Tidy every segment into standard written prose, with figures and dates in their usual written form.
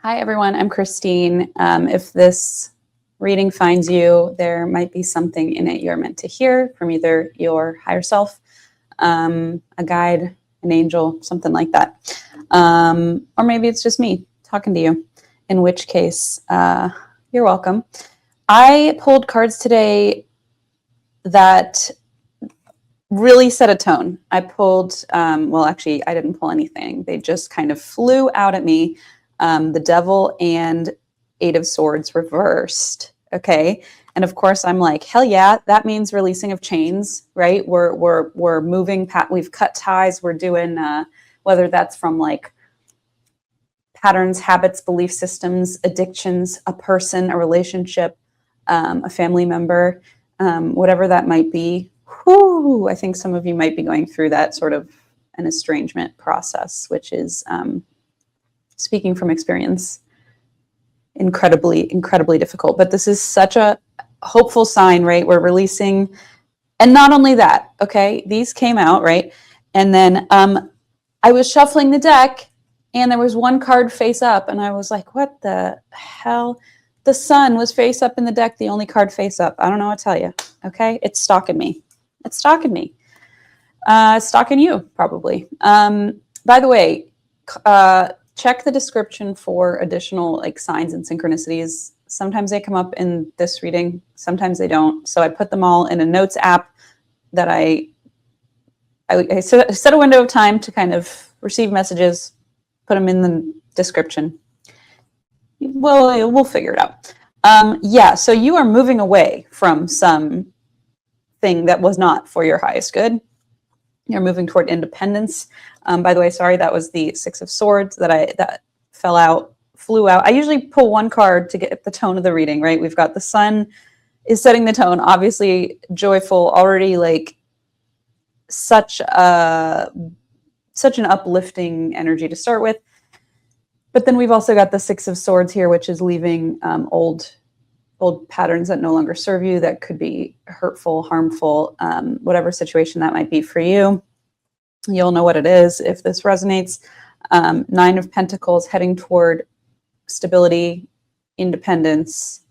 Hi, everyone. I'm Christine. If this reading finds you, there might be something in it you're meant to hear from either your higher self, a guide, an angel, something like that. Or maybe it's just me talking to you, in which case, you're welcome. I pulled cards today that really set a tone. I pulled, well, actually, I didn't pull anything. They just kind of flew out at me. The Devil and Eight of Swords reversed. Okay. And of course I'm like, hell yeah, that means releasing of chains, right? We're moving, we've cut ties. We're doing, whether that's from like patterns, habits, belief systems, addictions, a person, a relationship, a family member, whatever that might be. Whew, I think some of you might be going through that sort of an estrangement process, which is, speaking from experience, incredibly difficult. But this is such a hopeful sign, right? We're releasing, and not only that, okay, these came out, right? And then I was shuffling the deck and there was one card face up and I was like, what the hell? The Sun was face up in the deck, the only card face up. I don't know what to tell you, okay? It's stalking me. It's stalking me. Stalking you, probably. By the way, check the description for additional like signs and synchronicities. Sometimes they come up in this reading, sometimes they don't. So I put them all in a notes app that I set a window of time to kind of receive messages, put them in the description. Well, we'll figure it out. Yeah, so you are moving away from some thing that was not for your highest good. You're moving toward independence. By the way, sorry, that was the Six of Swords that flew out. I usually pull one card to get the tone of the reading, right? We've got the Sun is setting the tone, obviously joyful, already like such an uplifting energy to start with. But then we've also got the Six of Swords here, which is leaving old patterns that no longer serve you, that could be hurtful, harmful, whatever situation that might be for you. You'll know what it is if this resonates. Nine of Pentacles, heading toward stability, independence.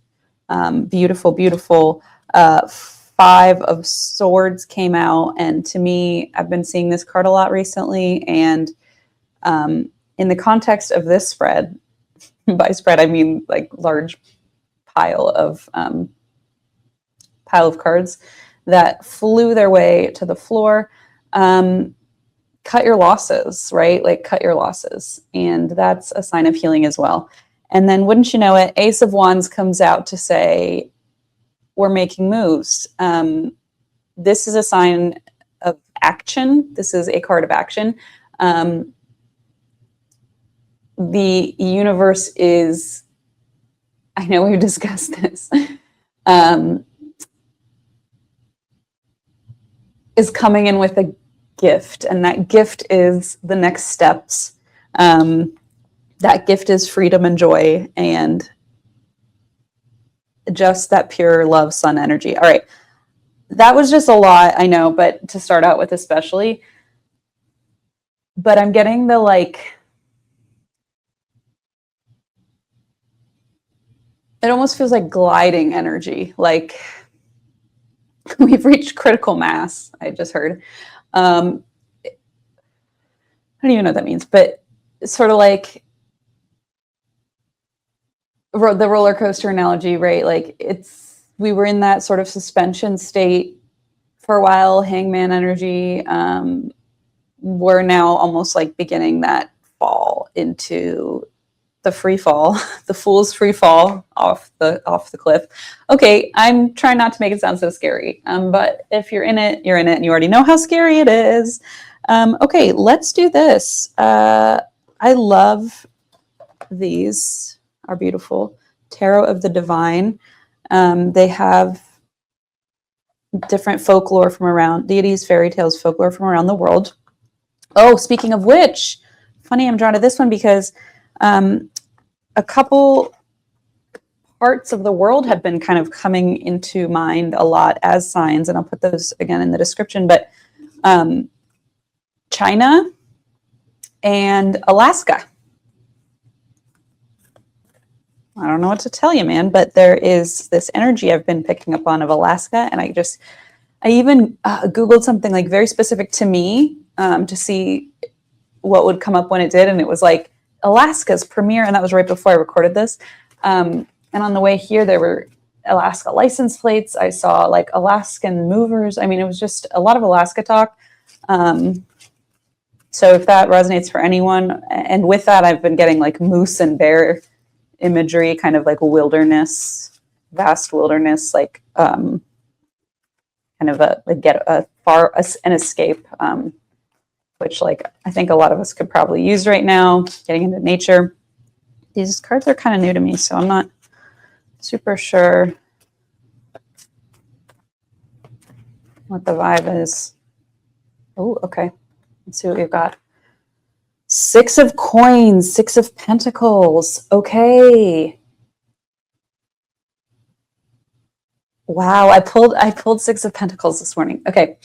Beautiful, beautiful. Five of Swords came out, and to me, I've been seeing this card a lot recently, and in the context of this spread, by spread I mean like large pile of cards that flew their way to the floor. Cut your losses, right? Like cut your losses. And that's a sign of healing as well. And then wouldn't you know it, Ace of Wands comes out to say, we're making moves. This is a sign of action. This is a card of action. The universe is, I know we've discussed this, is coming in with a gift, and that gift is the next steps. That gift is freedom and joy and just that pure love, sun energy. All right. That was just a lot, I know, but to start out with especially. But I'm getting the like, it almost feels like gliding energy. Like we've reached critical mass, I just heard. I don't even know what that means, but it's sort of like the roller coaster analogy, right? Like we were in that sort of suspension state for a while, hangman energy. We're now almost like beginning that fall into the free fall, the fool's free fall off the cliff. Okay, I'm trying not to make it sound so scary, but if you're in it, you're in it, and you already know how scary it is. Okay, let's do this. I love these, are beautiful. Tarot of the Divine. They have different folklore from around, deities, fairy tales, folklore from around the world. Oh, speaking of which, funny, I'm drawn to this one because a couple parts of the world have been kind of coming into mind a lot as signs, and I'll put those again in the description, but China and Alaska. I don't know what to tell you, man, but there is this energy I've been picking up on of Alaska. And I even Googled something like very specific to me to see what would come up when it did. And it was like Alaska's premiere. And that was right before I recorded this. And on the way here, there were Alaska license plates. I saw like Alaskan movers. I mean, it was just a lot of Alaska talk. So if that resonates for anyone, and with that, I've been getting like moose and bear imagery, kind of like wilderness, vast wilderness, like kind of an escape, which like I think a lot of us could probably use right now, getting into nature. These cards are kind of new to me, so I'm not super sure what the vibe is. Oh, okay. Let's see what we've got. 6 of Coins, 6 of Pentacles. Okay. Wow, I pulled 6 of Pentacles this morning. Okay.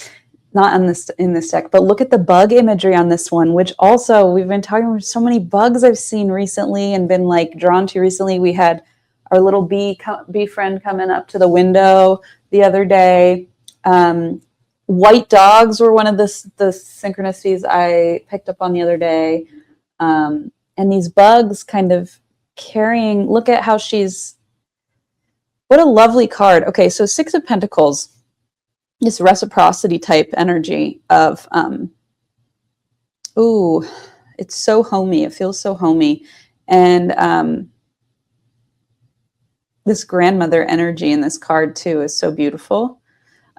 Not in this deck, but look at the bug imagery on this one, which also we've been talking about so many bugs I've seen recently and been like drawn to recently. We had our little bee friend coming up to the window the other day. White dogs were one of the synchronicities I picked up on the other day. And these bugs kind of carrying, look at how what a lovely card. Okay, so 6 of Pentacles, this reciprocity type energy of, ooh, it's so homey. It feels so homey. And this grandmother energy in this card too is so beautiful.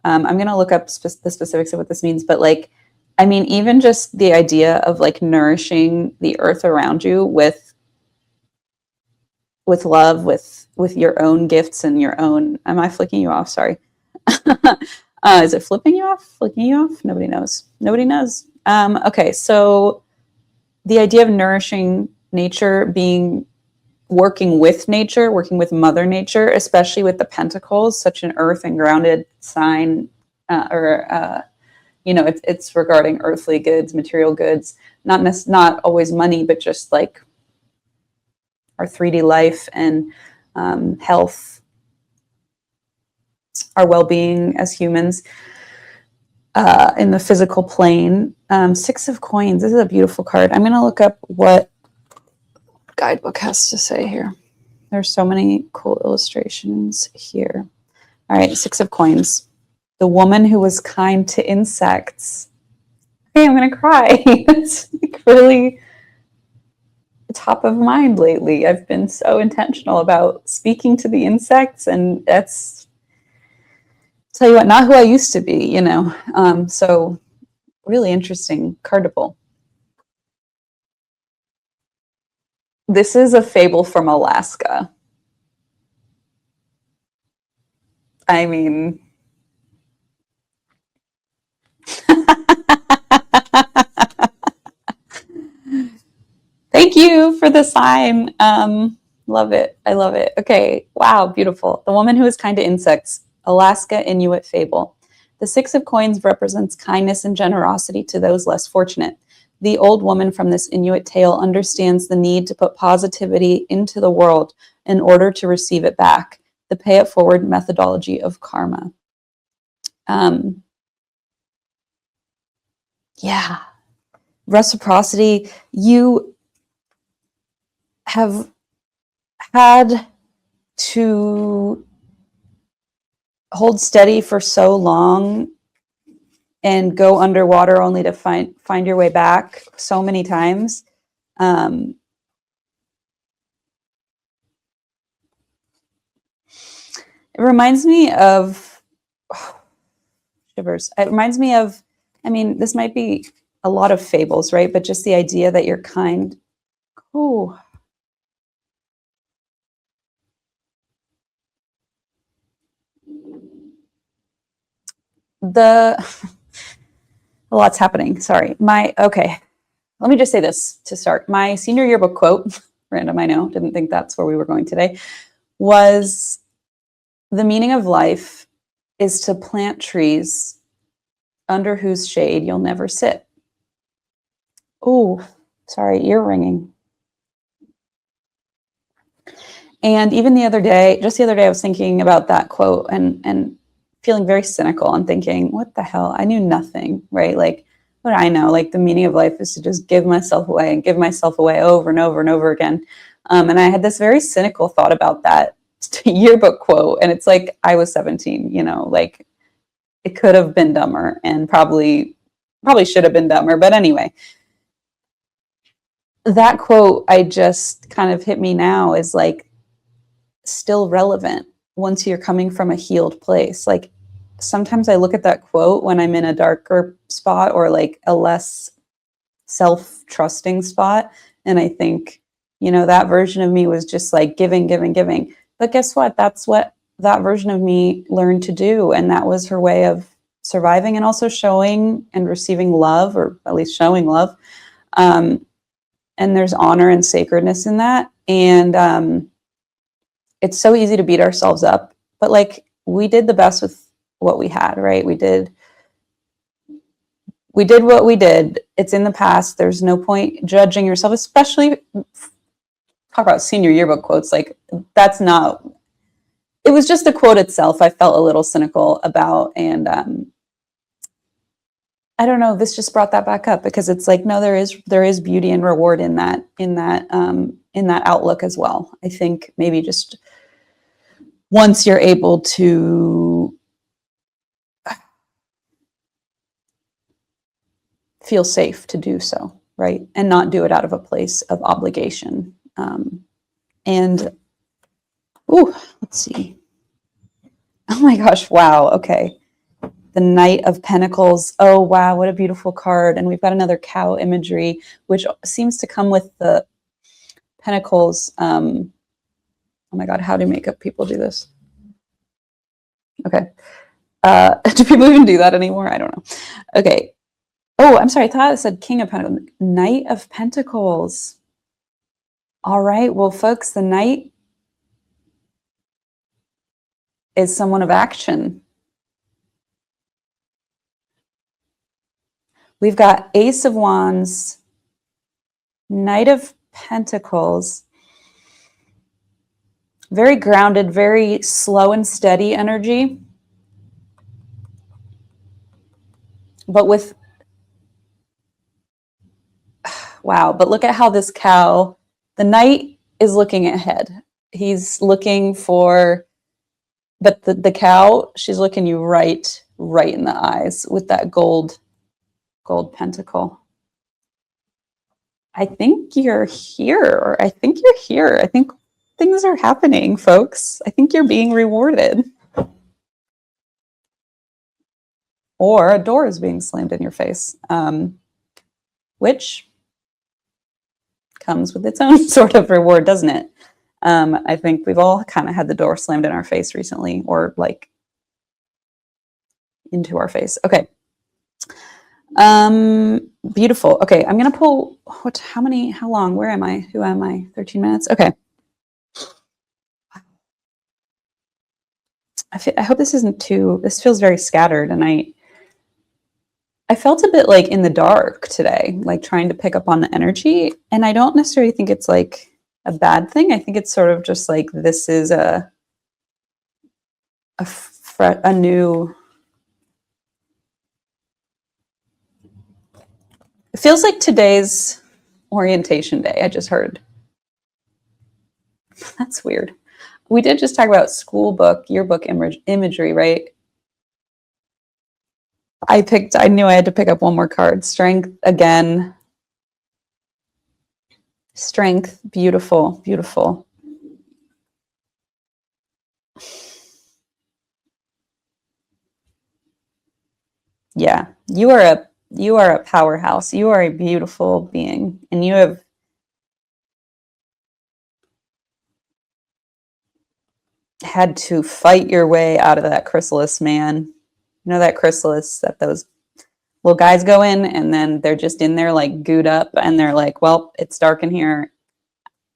I'm going to look up the specifics of what this means, but like, I mean, even just the idea of like nourishing the earth around you with love, with your own gifts and your own, am I flicking you off? Sorry. Is it flipping you off? Flicking you off? Nobody knows. Nobody knows. Okay. So the idea of nourishing nature, working with nature, working with Mother Nature, especially with the Pentacles, such an earth and grounded sign, it's regarding earthly goods, material goods, not always money, but just like our 3D life and health, our well-being as humans in the physical plane. 6 of Coins. This is a beautiful card. I'm going to look up what guidebook has to say here. There's so many cool illustrations here. All right, 6 of Coins. The woman who was kind to insects. Okay, I'm gonna cry. It's like really top of mind lately. I've been so intentional about speaking to the insects, and that's, tell you what, not who I used to be, so really interesting card to pull. This is a fable from Alaska. I mean, thank you for the sign. Love it. I love it. Okay. Wow. Beautiful. The woman who is kind to insects, Alaska Inuit fable. The 6 of Coins represents kindness and generosity to those less fortunate. The old woman from this Inuit tale understands the need to put positivity into the world in order to receive it back. The pay it forward methodology of karma. Yeah. Reciprocity. You have had to hold steady for so long and go underwater only to find your way back so many times. It reminds me of shivers. It reminds me of, I mean, this might be a lot of fables, right? But just the idea that you're kind. Oh, a lot's happening. Sorry. Okay. Let me just say this to start. My senior yearbook quote, random, I know, didn't think that's where we were going today, was the meaning of life is to plant trees under whose shade you'll never sit. Oh, sorry, ear ringing. And even just the other day, I was thinking about that quote and feeling very cynical and thinking, what the hell? I knew nothing, right? Like, what do I know? Like, the meaning of life is to just give myself away and give myself away over and over and over again. And I had this very cynical thought about that yearbook quote. And it's like, I was 17, you know, like it could have been dumber and probably should have been dumber. But anyway, that quote, I just kind of hit me now is like still relevant once you're coming from a healed place. Like sometimes I look at that quote when I'm in a darker spot or like a less self-trusting spot. And I think, you know, that version of me was just like giving, giving, giving. But guess what? That's what that version of me learned to do. And that was her way of surviving and also showing and receiving love, or at least showing love. And there's honor and sacredness in that. And it's so easy to beat ourselves up. But like we did the best with what we had, right? We did what we did. It's in the past. There's no point judging yourself, especially talk about senior yearbook quotes. Like that's not, it was just the quote itself I felt a little cynical about. And I don't know, this just brought that back up because it's like, no, there is beauty and reward in that outlook as well. I think maybe just once you're able to feel safe to do so, right? And not do it out of a place of obligation. Let's see. Oh my gosh, wow, okay. The Knight of Pentacles. Oh, wow, what a beautiful card. And we've got another cow imagery, which seems to come with the Pentacles. Oh my God, how do makeup people do this? Okay. Do people even do that anymore? I don't know. Okay. Oh, I'm sorry. I thought it said King of Pentacles. Knight of Pentacles. All right. Well, folks, the Knight is someone of action. We've got Ace of Wands, Knight of Pentacles. Very grounded, very slow and steady energy. But with, wow, but look at how this cow, the Knight is looking ahead. He's looking for, but the cow, she's looking you right in the eyes with that gold pentacle. I think you're here. I think you're here. I think things are happening, folks. I think you're being rewarded. Or a door is being slammed in your face, which comes with its own sort of reward, doesn't it? I think we've all kind of had the door slammed in our face recently, or like into our face. Okay. Beautiful. Okay, I'm gonna pull how long? Where am I? Who am I? 13 minutes. Okay. I hope this isn't this feels very scattered, and I felt a bit like in the dark today, like trying to pick up on the energy, and I don't necessarily think it's like a bad thing. I think it's sort of just like this is a new. It feels like today's orientation day. I just heard. That's weird. We did just talk about yearbook imagery, right? I knew I had to pick up one more card. Strength again. Strength, beautiful, beautiful. Yeah, you are a powerhouse. You are a beautiful being, and you have had to fight your way out of that chrysalis, man. You know that chrysalis that those little guys go in, and then they're just in there like gooed up, and they're like, well, it's dark in here.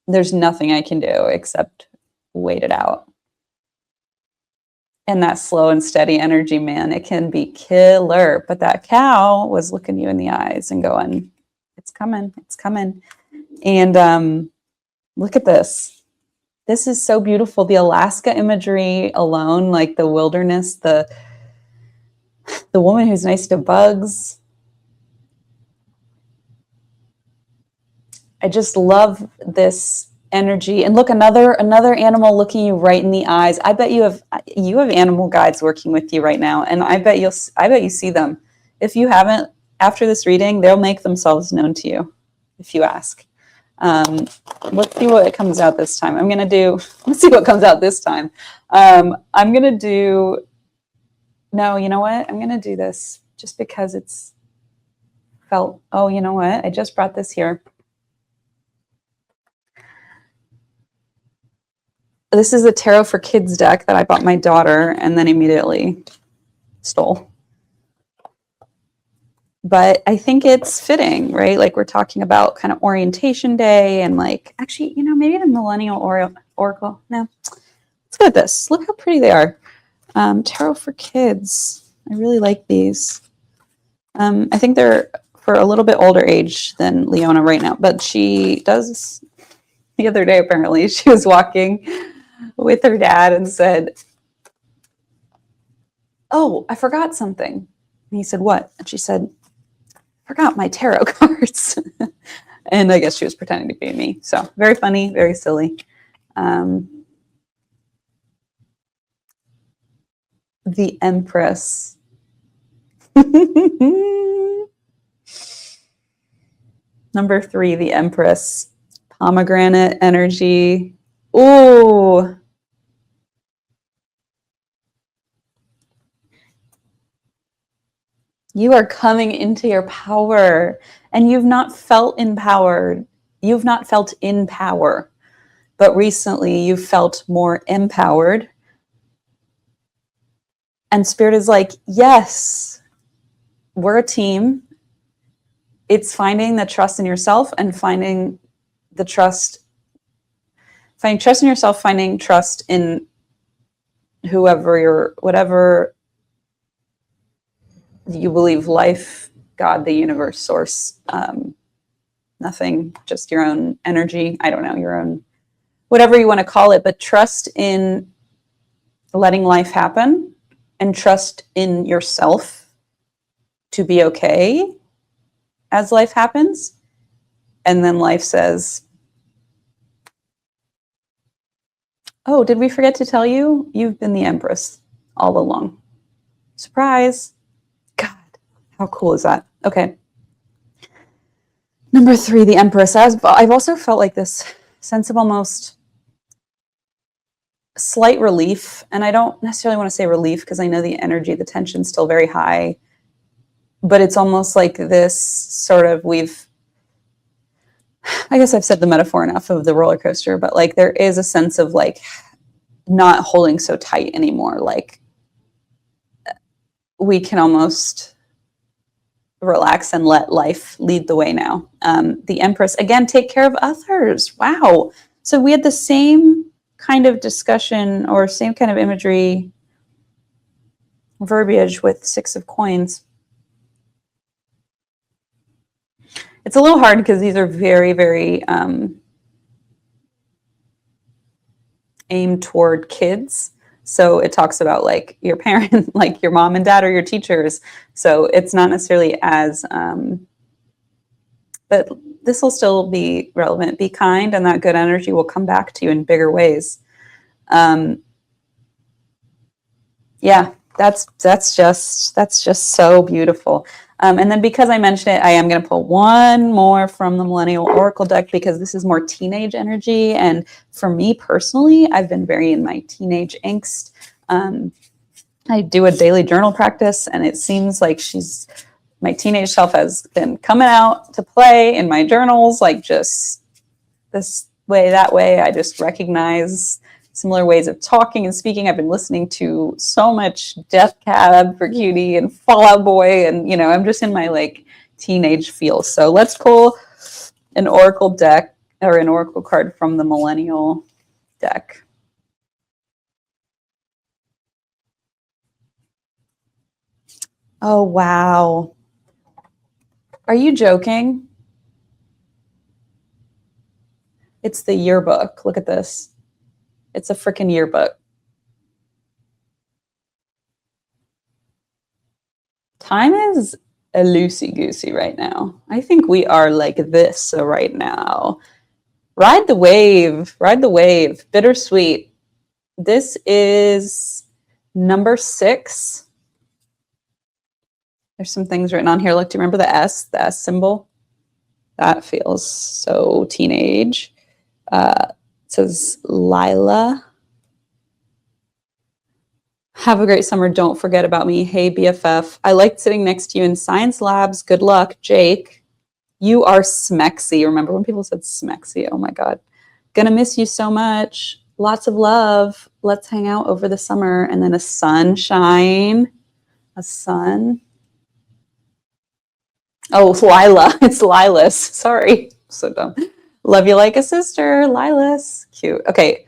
There's nothing I can do except wait it out. And that slow and steady energy, man, it can be killer. But that cow was looking you in the eyes and going, it's coming, it's coming. And look at this. This is so beautiful. The Alaska imagery alone, like the wilderness, the woman who's nice to bugs. I just love this energy. And look, another animal looking you right in the eyes. I bet you have animal guides working with you right now, and I bet you see them. If you haven't, after this reading, they'll make themselves known to you if you ask. Let's see what comes out this time. Let's see what comes out this time. I'm gonna do, no, you know what? I'm gonna do this just because it's felt, oh, you know what? I just brought this here. This is a Tarot for Kids deck that I bought my daughter and then immediately stole. But I think it's fitting, right? Like we're talking about kind of orientation day and like, actually, maybe the Millennial Oracle. No, let's go with this. Look how pretty they are. Tarot for Kids. I really like these. I think they're for a little bit older age than Leona right now, but she does, the other day apparently, she was walking with her dad and said, oh, I forgot something. And he said, what? And she said, forgot my tarot cards. And I guess she was pretending to be me. So very funny, very silly. The Empress. Number 3, the Empress. Pomegranate energy. Ooh. You are coming into your power, and you've not felt empowered. You've not felt in power, but recently you've felt more empowered. And Spirit is like, yes, we're a team. It's finding the trust in yourself and finding trust in yourself, finding trust in whatever you believe, life, God, the universe, source, nothing, just your own energy. I don't know, your own, whatever you want to call it, but trust in letting life happen and trust in yourself to be okay as life happens. And then life says, oh, did we forget to tell you? You've been the Empress all along. Surprise. God, how cool is that? Okay. Number 3, the Empress. I've also felt like this sense of almost slight relief. And I don't necessarily want to say relief because I know the energy, the tension's still very high. But it's almost like this sort of, I guess I've said the metaphor enough of the roller coaster, but like there is a sense of like not holding so tight anymore. Like we can almost relax and let life lead the way now. The Empress, again, take care of others. Wow. So we had the same kind of discussion or same kind of imagery verbiage with 6 of Coins. It's a little hard because these are very, very aimed toward kids. So it talks about like your parent, like your mom and dad or your teachers. So it's not necessarily as, but this will still be relevant. Be kind, and that good energy will come back to you in bigger ways. Yeah, that's just so beautiful. And then because I mentioned it, I am going to pull one more from the Millennial Oracle deck because this is more teenage energy. And for me personally, I've been very in my teenage angst. I do a daily journal practice, and it seems like my teenage self has been coming out to play in my journals, like just this way, that way. I just recognize similar ways of talking and speaking. I've been listening to so much Death Cab for Cutie and Fall Out Boy, and I'm just in my like teenage feel. So let's pull an oracle deck or an oracle card from the Millennial deck. Oh, wow. Are you joking? It's the yearbook. Look at this. It's a freaking yearbook. Time is a loosey-goosey right now. I think we are like this right now. Ride the wave. Ride the wave. Bittersweet. This is number 6. There's some things written on here. Look, do you remember the S symbol? That feels so teenage. It says Lila. Have a great summer. Don't forget about me. Hey, BFF. I liked sitting next to you in science labs. Good luck, Jake. You are smexy. Remember when people said smexy? Oh my God. Gonna miss you so much. Lots of love. Let's hang out over the summer. And then a sunshine. A sun. Oh, it's Lila. It's Lilas. Sorry. So dumb. Love you like a sister. Lilas. Cute. Okay.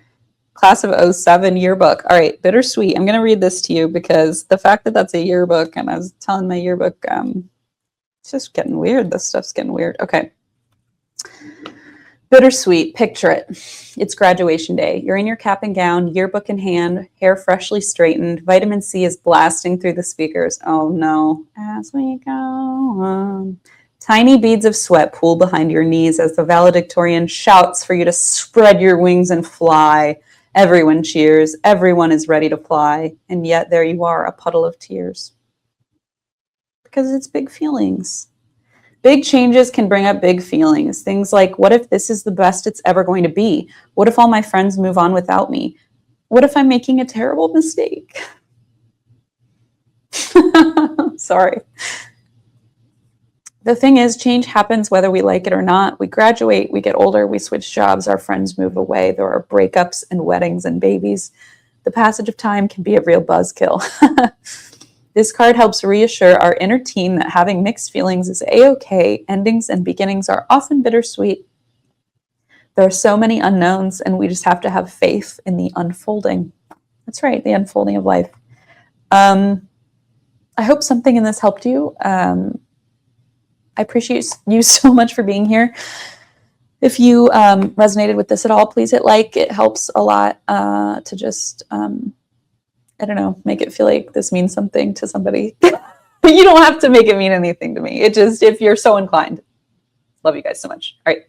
Class of 07 yearbook. All right. Bittersweet. I'm going to read this to you because the fact that that's a yearbook, and I was telling my yearbook, it's just getting weird. This stuff's getting weird. Okay. Bittersweet. Picture it. It's graduation day. You're in your cap and gown, yearbook in hand, hair freshly straightened. Vitamin C is blasting through the speakers. Oh no. As we go on. Tiny beads of sweat pool behind your knees as the valedictorian shouts for you to spread your wings and fly. Everyone cheers. Everyone is ready to fly. And yet there you are, a puddle of tears. Because it's big feelings. Big changes can bring up big feelings. Things like, what if this is the best it's ever going to be? What if all my friends move on without me? What if I'm making a terrible mistake? Sorry. The thing is, change happens whether we like it or not. We graduate, we get older, we switch jobs, our friends move away. There are breakups and weddings and babies. The passage of time can be a real buzzkill. This card helps reassure our inner teen that having mixed feelings is a-okay. Endings and beginnings are often bittersweet. There are so many unknowns, and we just have to have faith in the unfolding. That's right, the unfolding of life. I hope something in this helped you. I appreciate you so much for being here. If you resonated with this at all, please hit like. It helps a lot to just, I don't know, make it feel like this means something to somebody. You don't have to make it mean anything to me. It just, if you're so inclined. Love you guys so much. All right.